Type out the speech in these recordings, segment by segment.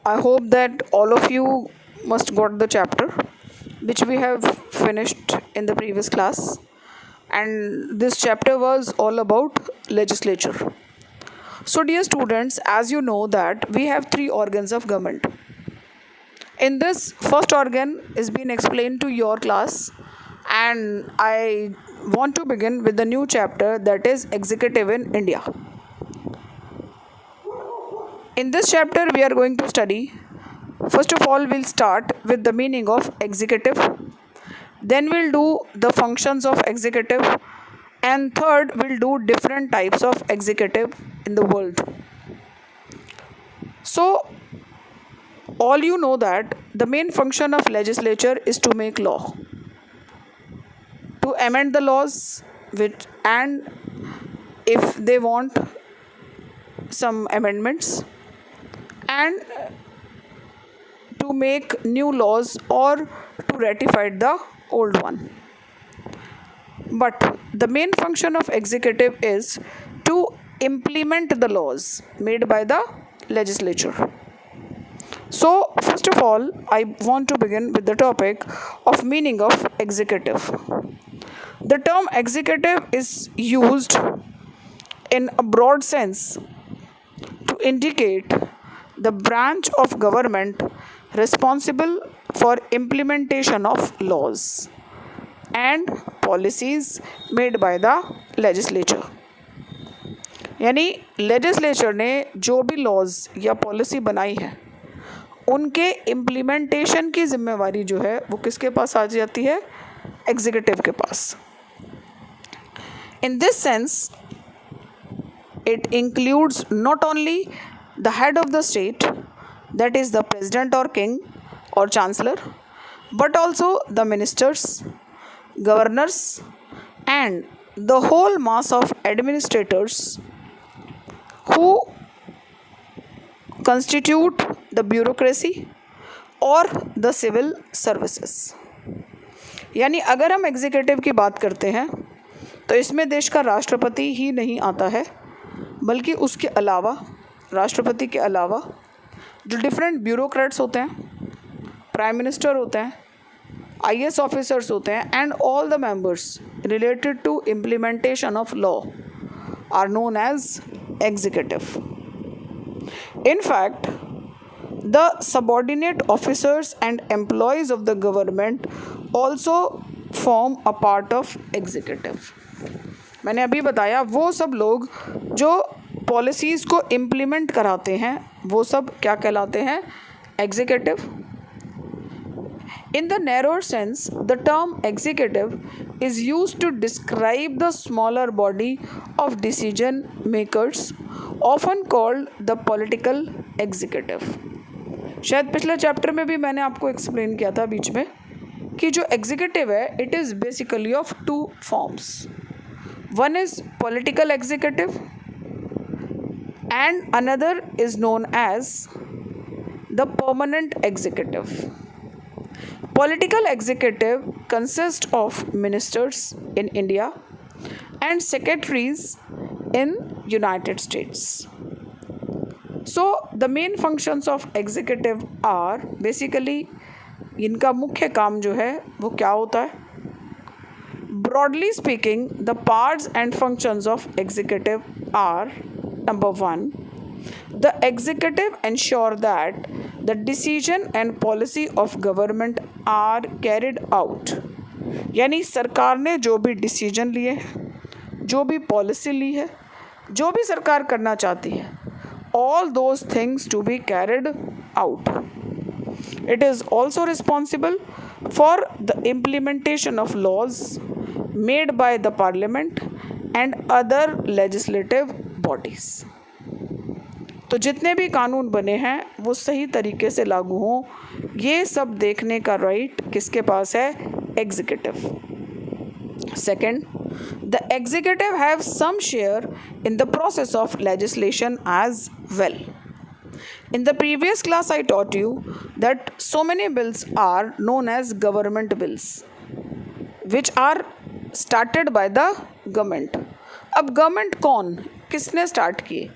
I hope that all of you must got the chapter which we have finished in the previous class, and this chapter was all about legislature. So dear students, as you know that we have three organs of government. In this first organ is being explained to your class, and I want to begin with the new chapter, that is executive in India. In this chapter we are going to study, first of all we'll start with the meaning of executive, then we'll do the functions of executive, and third we'll do different types of executive in the world. So all you know that the main function of legislature is to make law, to amend the laws, which, and if they want some amendments, and to make new laws or to ratify the old one. But the main function of executive is to implement the laws made by the legislature. So first of all, I want to begin with the topic of meaning of executive. The term executive is used in a broad sense to indicate the branch of government responsible for implementation of laws and policies made by the legislature. यानी legislature ने जो भी laws या policy बनाई है उनके implementation की जिम्मेवारी जो है वो किसके पास आ जाती है? एग्जीक्यूटिव के पास. In this sense it includes not only the head of the state, that is the president or king or chancellor, but also the ministers, governors, and the whole mass of administrators who constitute the bureaucracy or the civil services. यानी अगर हम executive की बात करते हैं तो इसमें देश का राष्ट्रपति ही नहीं आता है, बल्कि उसके अलावा, राष्ट्रपति के अलावा जो डिफरेंट ब्यूरोक्रेट्स होते हैं, प्राइम मिनिस्टर होते हैं, आईएएस ऑफिसर्स होते हैं, and all the members related to implementation of law are known as executive. In fact the subordinate officers and employees of the government also form a part of executive. मैंने अभी बताया वो सब लोग जो policies को इम्प्लीमेंट कराते हैं वो सब क्या कहलाते हैं? Executive. In the narrower sense the term executive is used to describe the smaller body of decision makers often called the political executive. शायद पिछले चैप्टर में भी मैंने आपको एक्सप्लेन किया था बीच में कि जो एग्जीक्यूटिव है it is basically of two forms. One is political executive and another is known as the permanent executive. Political executive consists of ministers in India and secretaries in United States. So the main functions of executive are basically, इनका मुख्य काम जो है वो क्या होता है? Broadly speaking, the parts and functions of executive are: number one, the executive ensure that the decision and policy of government are carried out. यानी सरकार ने जो भी डिसीजन लिए हैं, जो भी पॉलिसी ली है, जो भी सरकार करना चाहती है, all those things to be carried out. It is also responsible for the implementation of laws made by the parliament and other legislative bodies. तो जितने भी कानून बने हैं वो सही तरीके से लागू हों, ये सब देखने का राइट किसके पास है? Executive. Second, the executive have some share in the process of legislation as well. In the previous class I taught you that so many bills are known as government bills which are started by the government. अब government कौन, किसने start किए?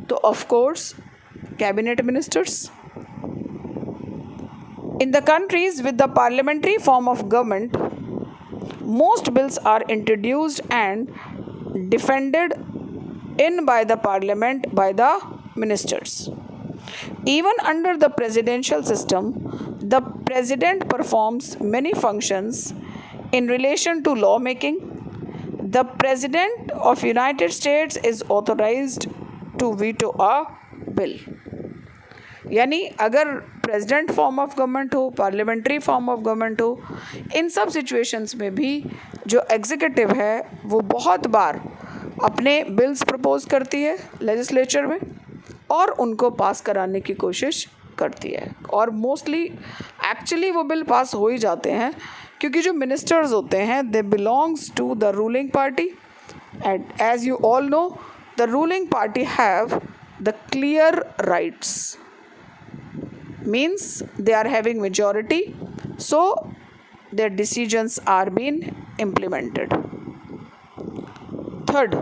तो of course cabinet ministers, In the countries with the parliamentary form of government, most bills are introduced and defended in by the parliament by the ministers. Even under the presidential system, the president performs many functions in relation to lawmaking. The president of United States is authorized to veto a bill. यानी अगर president form of government हो, parliamentary form of government हो, इन सब situations में भी जो executive है वो बहुत बार अपने बिल्स प्रपोज करती है लेजिस्लेचर में और उनको पास कराने की कोशिश करती है, और मोस्टली एक्चुअली वो बिल पास हो ही जाते हैं क्योंकि जो मिनिस्टर्स होते हैं they belongs to the ruling party, and as you all know the ruling party have the clear rights, means they are having majority, so their decisions are being implemented. Third,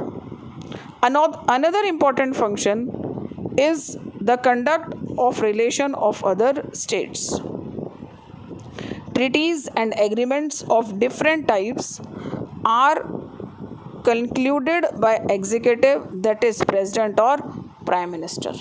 another important function is the conduct of relation of other states. Treaties and agreements of different types are concluded by executive, that is president or prime minister.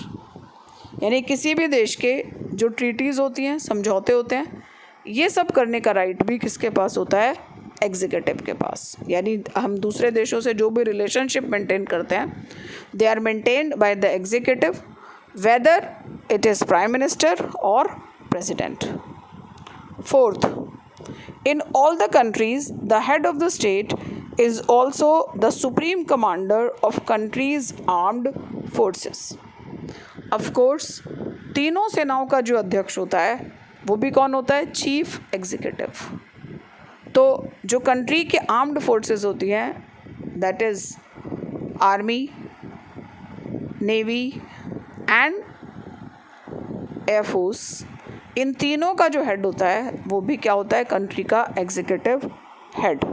यानी किसी भी देश के जो treaties होती हैं, समझौते होते हैं, ये सब करने का राइट भी किसके पास होता है? एग्जीक्यूटिव के पास. यानी हम दूसरे देशों से जो भी रिलेशनशिप मेंटेन करते हैं they are maintained by the executive, whether it is prime minister और president. Fourth, in all the countries the head of the state is also the supreme commander of country's armed forces. Of course तीनों सेनाओं का जो अध्यक्ष होता है वो भी कौन होता है? Chief executive. तो जो कंट्री के आर्म्ड फोर्सेस होती हैं that is army, navy and air force, इन तीनों का जो हेड होता है वो भी क्या होता है? कंट्री का executive head.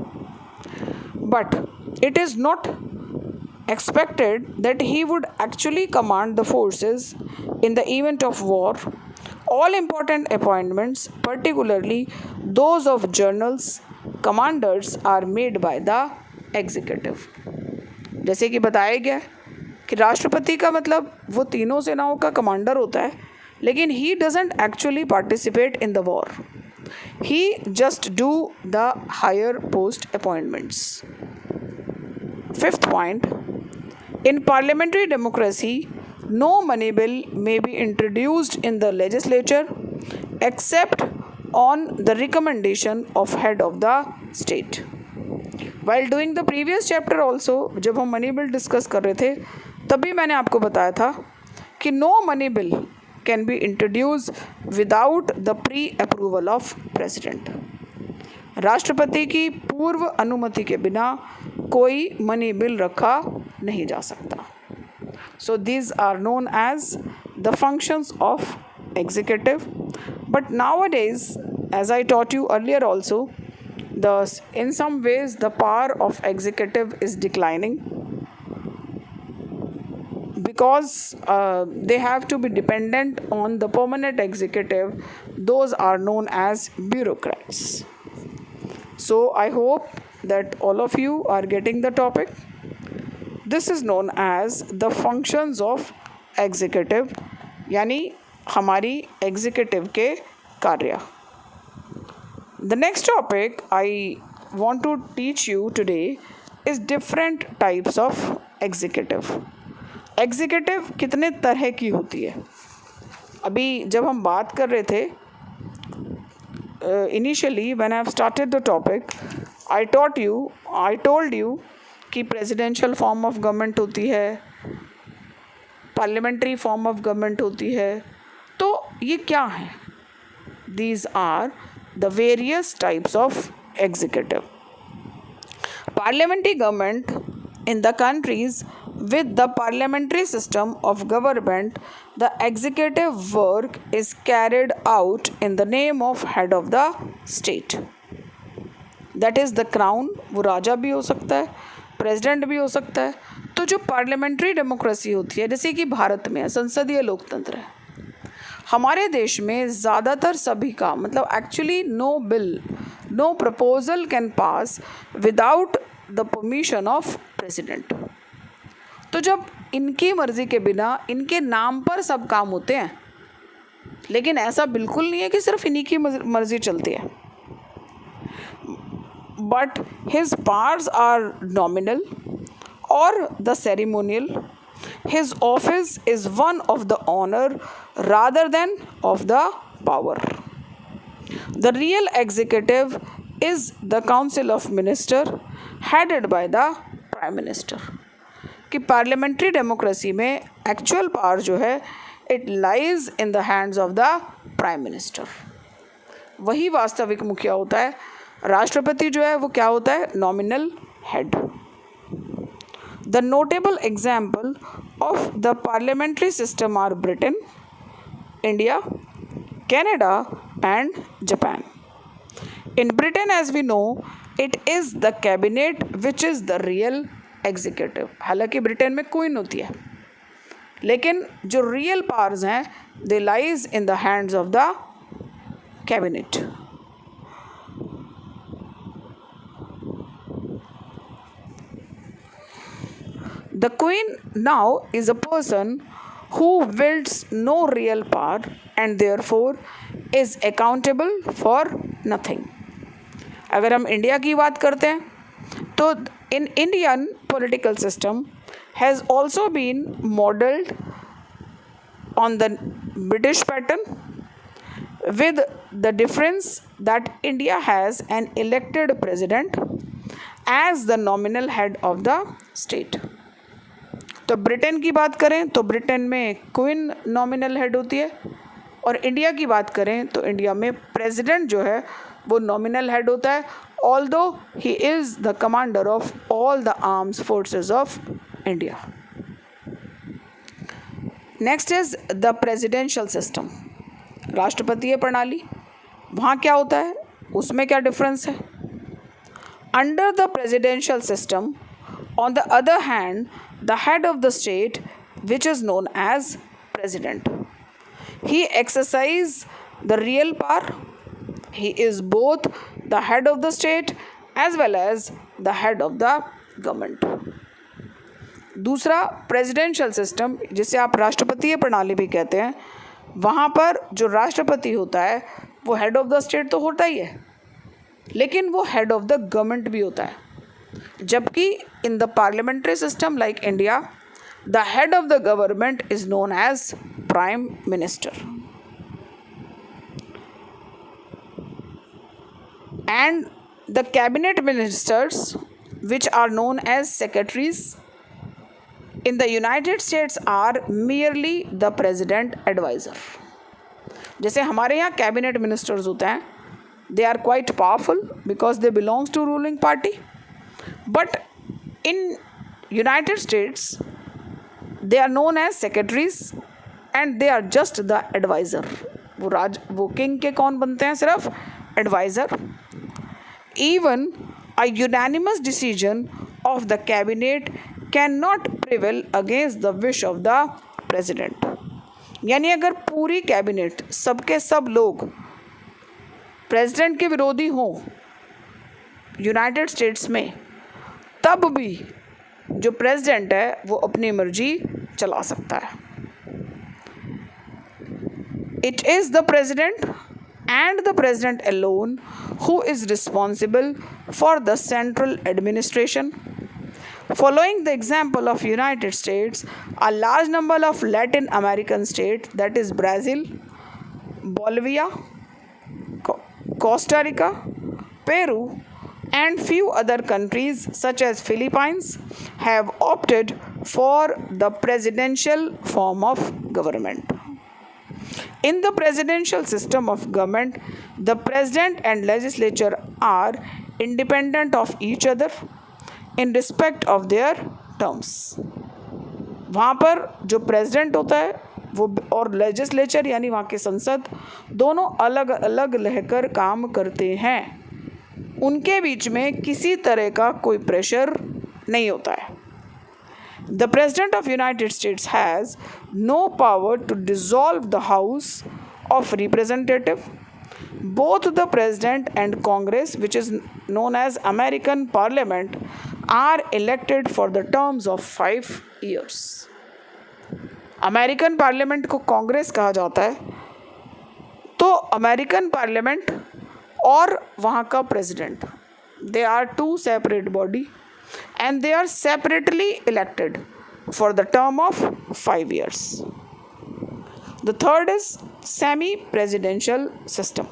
But it is not expected that he would actually command the forces in the event of war. All important appointments, particularly those of generals, commanders, are made by the executive. जैसे कि बताया गया कि राष्ट्रपति का मतलब वो तीनों सेनाओं का कमांडर होता है, लेकिन he doesn't actually participate in the war. He just do the higher post appointments. Fifth point, in parliamentary democracy, no money bill may be introduced in the legislature except on the recommendation of head of the state. While doing the previous chapter also, जब हम money bill discuss कर रहे थे तभी मैंने आपको बताया था कि no money bill can be introduced without the pre-approval of president. राष्ट्रपति की पूर्व अनुमति के बिना कोई मनी बिल रखा नहीं जा सकता. So these are known as the functions of executive. But nowadays, as I taught you earlier also, in some ways the power of executive is declining because they have to be dependent on the permanent executive. Those are known as bureaucrats. So I hope that all of you are getting the topic. This is known as the functions of executive, यानी हमारी executive के कार्य. The next topic I want to teach you today is different types of executive. Executive कितने तरह की होती है? अभी जब हम बात कर रहे थे initially when I have started the topic, I told you कि प्रेसिडेंशियल फॉर्म ऑफ गवर्नमेंट होती है, पार्लियामेंट्री फॉर्म ऑफ गवर्नमेंट होती है. तो ये क्या है? These are the various types of executive. Parliamentary government in the countries with the parliamentary system of government, the executive work is carried out in the name of head of the state. That is the crown. वो राजा भी हो सकता है, president भी हो सकता है. तो जो पार्लियामेंट्री डेमोक्रेसी होती है, जैसे कि भारत में संसदीय लोकतंत्र है, हमारे देश में ज़्यादातर सभी का मतलब actually no bill, no proposal can pass without the permission of president. तो जब इनकी मर्ज़ी के बिना इनके नाम पर सब काम होते हैं, लेकिन ऐसा बिल्कुल नहीं है कि सिर्फ इन्हीं की मर्ज़ी चलती है। But his powers are nominal और the ceremonial. His office is one of the honor rather than of the power. The real executive is the council of minister headed by the prime minister. कि parliamentary democracy में actual power जो है it lies in the hands of the prime minister. वही वास्तविक मुखिया होता है। राष्ट्रपति जो है वो क्या होता है? Nominal head. The notable example of the parliamentary system are Britain, India, Canada, and Japan. In Britain, as we know, it is the cabinet which is the real executive. हालांकि ब्रिटेन में क्वीन होती है, लेकिन जो real powers हैं they lies in the hands of the cabinet. The queen now is a person who wields no real power and therefore is accountable for nothing. अगर हम India की बात करते हैं तो in Indian political system has also been modeled on the British pattern, with the difference that India has an elected president as the nominal head of the state. तो Britain की बात करें तो ब्रिटेन में क्वीन नॉमिनल हेड होती है, और India की बात करें तो इंडिया में प्रेसिडेंट जो है वो नॉमिनल हेड होता है, although he is the commander of all the arms forces of India. Next is the presidential system, राष्ट्रपतीय प्रणाली। वहाँ क्या होता है, उसमें क्या डिफरेंस है? Under the presidential system, on the other hand, the head of the state, which is known as president, he exercises the real power. He is both the head of the state as well as the head of the government. दूसरा presidential system, जिसे आप राष्ट्रपतीय प्रणाली भी कहते हैं, वहाँ पर जो राष्ट्रपति होता है वो हेड ऑफ द स्टेट तो होता ही है, लेकिन वो हेड ऑफ द गवर्नमेंट भी होता है। जबकि in the parliamentary system like India, the head of the government is known as prime minister, and the cabinet ministers which are known as secretaries in the United States are merely the president advisor. जैसे हमारे यहाँ cabinet ministers होते हैं, they are quite powerful because they belongs to ruling party, but in United States they are known as secretaries and they are just the advisor. वो king के कौन बनते हैं? सिर्फ adviser. Even a unanimous decision of the cabinet cannot prevail against the wish of the president. यानी अगर पूरी cabinet सबके सब लोग प्रेसिडेंट के विरोधी हों यूनाइटेड स्टेट्स में, तब भी जो प्रेसिडेंट है वो अपनी मर्जी चला सकता है। It is the president and the president alone who is responsible for the central administration. Following the example of United States, a large number of Latin American states, that is Brazil, Bolivia, Costa Rica, Peru, and few other countries such as Philippines have opted for the presidential form of government. In the presidential system of government, the president and legislature are independent of each other in respect of their terms. वहाँ पर जो president होता है वो और legislature यानी वहाँ की संसद दोनों अलग अलग रहकर काम करते हैं, उनके बीच में किसी तरह का कोई प्रेशर नहीं होता है। The President of United States has no power to dissolve the House of representative. Both the president and Congress, which is known as American Parliament, are elected for the terms of 5 years. American parliament को कांग्रेस कहा जाता है. तो American parliament और वहाँ का president, they are two separate body and they are separately elected for the term of 5 years. The third is semi-presidential system.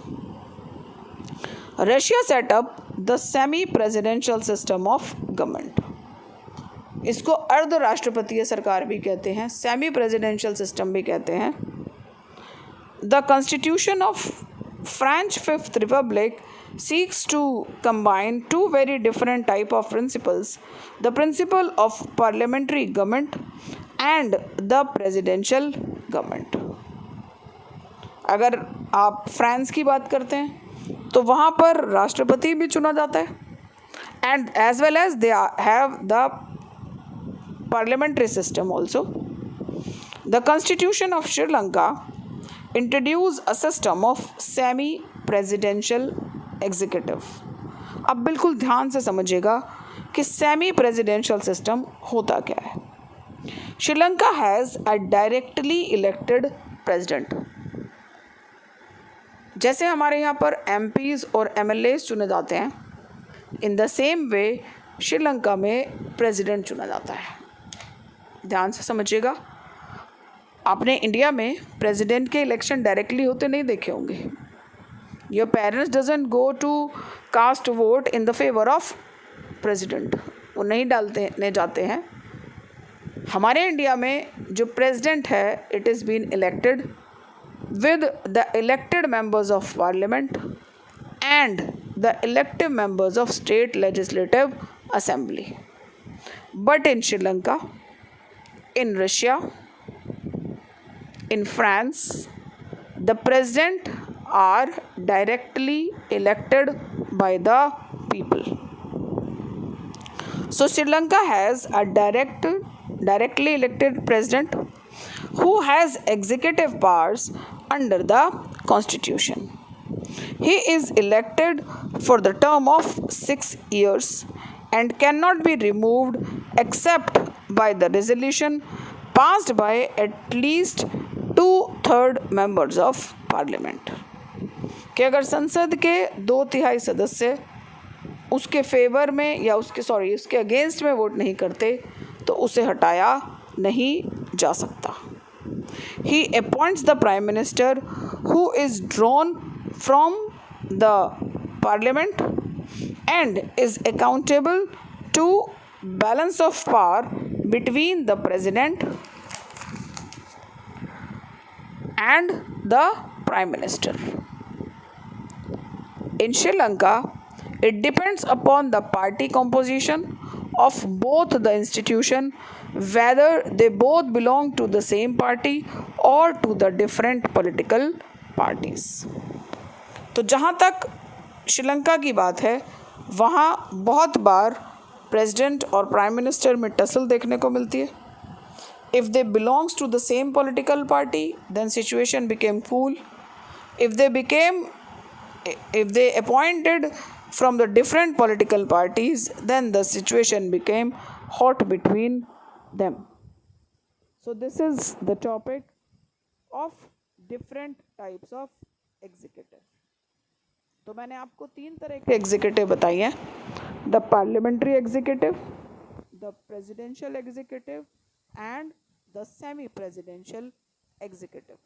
Russia set up the semi-presidential system of government. इसको अर्ध राष्ट्रपतीय सरकार भी कहते हैं, semi presidential system भी कहते हैं. The Constitution of French Fifth Republic seeks to combine two very different type of principles, the principle of parliamentary government and the presidential government. अगर आप फ्रांस की बात करते हैं तो वहाँ पर राष्ट्रपति भी चुना जाता है and as well as they have the parliamentary system also. The Constitution of Sri Lanka introduced a system of semi-presidential executive. अब बिल्कुल ध्यान से समझिएगा कि सेमी प्रेसिडेंशियल सिस्टम होता क्या है. Sri Lanka has a directly elected president. जैसे हमारे यहाँ पर एमपीज और एमएलएस चुने जाते हैं, in the same way Sri Lanka में प्रेसिडेंट चुना जाता है. ध्यान से समझिएगा. आपने इंडिया में प्रेसिडेंट के इलेक्शन डायरेक्टली होते नहीं देखे होंगे. Your parents doesn't go to cast vote in the favor of president. वो नहीं डालने जाते हैं. हमारे इंडिया में जो प्रेसिडेंट है, it is been elected with the elected members of parliament and the elective members of state legislative assembly. But in Sri Lanka, in Russia, in France, the president are directly elected by the people. So Sri Lanka has a directly elected president who has executive powers under the constitution. He is elected for the term of 6 years and cannot be removed except by the resolution passed by at least 2/3 members of parliament. कि अगर संसद के 2/3 सदस्य उसके favour में या उसके against में वोट नहीं करते तो उसे हटाया नहीं जा सकता. He appoints the prime minister who is drawn from the parliament and is accountable to balance of power between the president and the prime minister. In Sri Lanka, it depends upon the party composition of both the institution, whether they both belong to the same party or to the different political parties. तो जहाँ तक श्रीलंका की बात है, वहाँ बहुत बार president और prime minister में टसल देखने को मिलती है. If they belongs to the same political party, then situation became cool. If they appointed from the different political parties, then the situation became hot between them. So this is the topic of different types of executive. तो मैंने आपको 3 तरह के executive बताई हैं: the parliamentary executive, the presidential executive and the semi presidential executive.